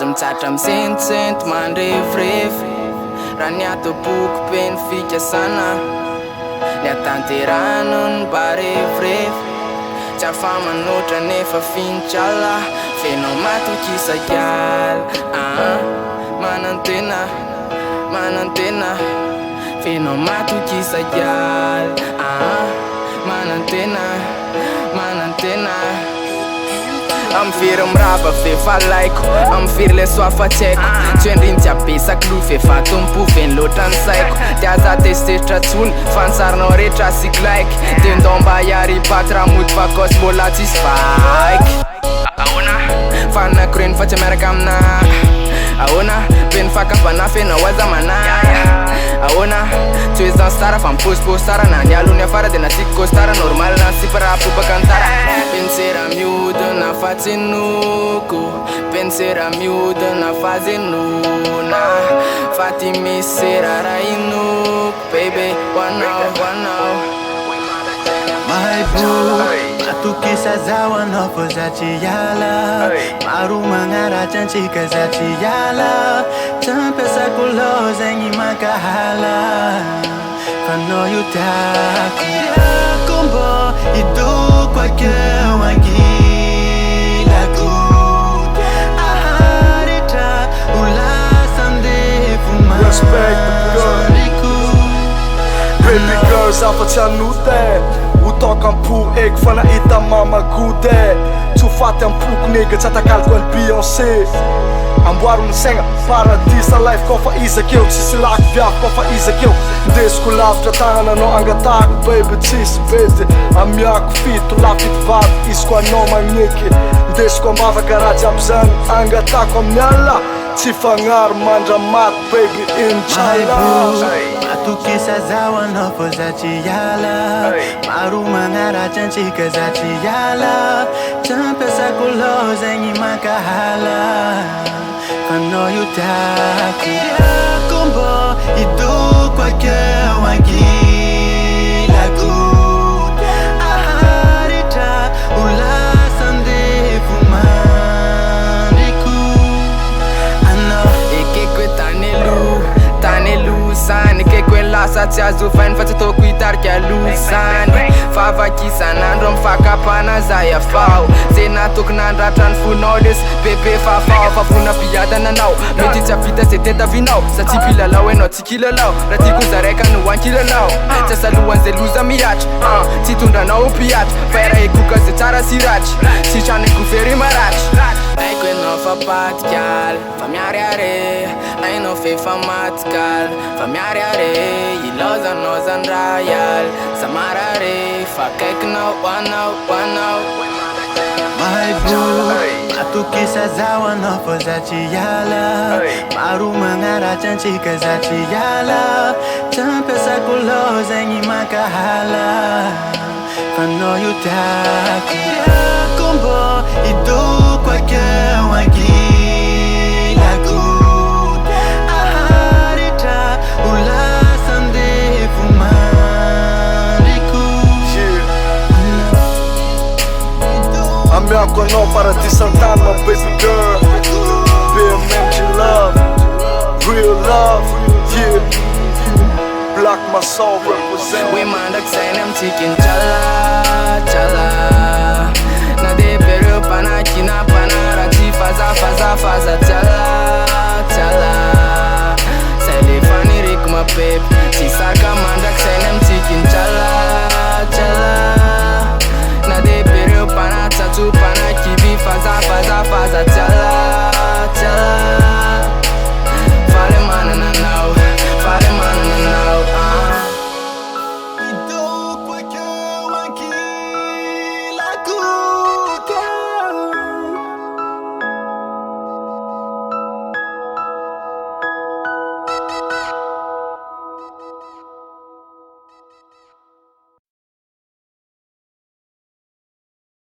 Mitsatra misentsento mandrevirevy raha ny ato boky be ny fikasana ny atanterano ny mba revirevy tsy afa manotra nefa finitsala fenao matokisakala manantena fenao matokisakala manantena Amfiry miraba fefa laiko Amfiry le soafatseko Tsy endriny tsy abesaky lo fefa tompoveny loatra ny saiko Dia za testetra tsony fa ny sarinao rehetra siklaiky Dia ndao mba hiary paty raha mody fakosy mbola tsisy vaiky Ahoana fa nakoreny fa tsy miaraka amina Ahoana beny fakapana fenao aza mana Ahoana tsy hoe zan stara fa mipôsipôsy tsara na ny alony afara dia nasiko kostara normal na sipy raha pobaka antara Pensera mihodina fa tsy noko Pensera mihodina fa zenona Fa ty misy sera raha inoko Baby, wanao My boo, matukisa zawa nofo za chiyala Maru mangaracha nchika za chiyala Champesa kuloza nyi makahala Fano yutaki Kumbo idu kwa kewangila good Aharita ulasa ndefu Respect Baby girl, zafa tsy anote Utoka ampo eky fa nahita mama gode Tsy ho faty ampoko nega tsy atakaliko an'ny Beyoncé Amboaro ny segna paradisa life kofa izakeo Tsisy lako viako kofa izakeo Ndesiko lavitra tagnananao angatako baby tsisy vedy Amiako fito lafito vavy isiko anao magneky Ndesiko ambavaka raha jiaby zany angatako amin'ny ala Tsy fagnaro mandramaty baby inshallah Matukisa zawa nofo za chiyala Maru mangaracha nchika za chiyala Champesa kuloza nyi makahala Fano yutaki Kumbo idu kwa kewangila good Aharita ulasa ndefu mandiku Tanelu sany kekwe lasa tsy azo fainy fa tsy ataoko hitarika losany Favakisan'andro mifakapana zay afao Zay natoko nandratra ny fonao lesy bebe fafao Fafona piadana anao mety tsy avita zay tetavinao Sa tsy mpilalao enao tsy kilalao Raha tiako zareka no ankilalao Tsy asalohan zay loza miatra Tsy tondranao ho piatra Fa era ekoka zay tsara siratry Tsy traniko very maratry Aiko enao fa patikal Fa miary are Ainao fefa matikal Fa miary are Ilozanao zany rayal Samarare Fa kaikinao wanao My boo, matukisa zawa nofo za chiyala Maru mangaracha nchika za chiyala Champesa kuloza nyi makahala Fano yutaki Kumbo idu kwa kewangila good Aharita ulasa ndefu mandiku Amiako anao paradisa antany my baby girl BMMG love, real love, yeah Black my soul represent We mandaksaina mtsikin chala Na de peru pana kina pana Rati faza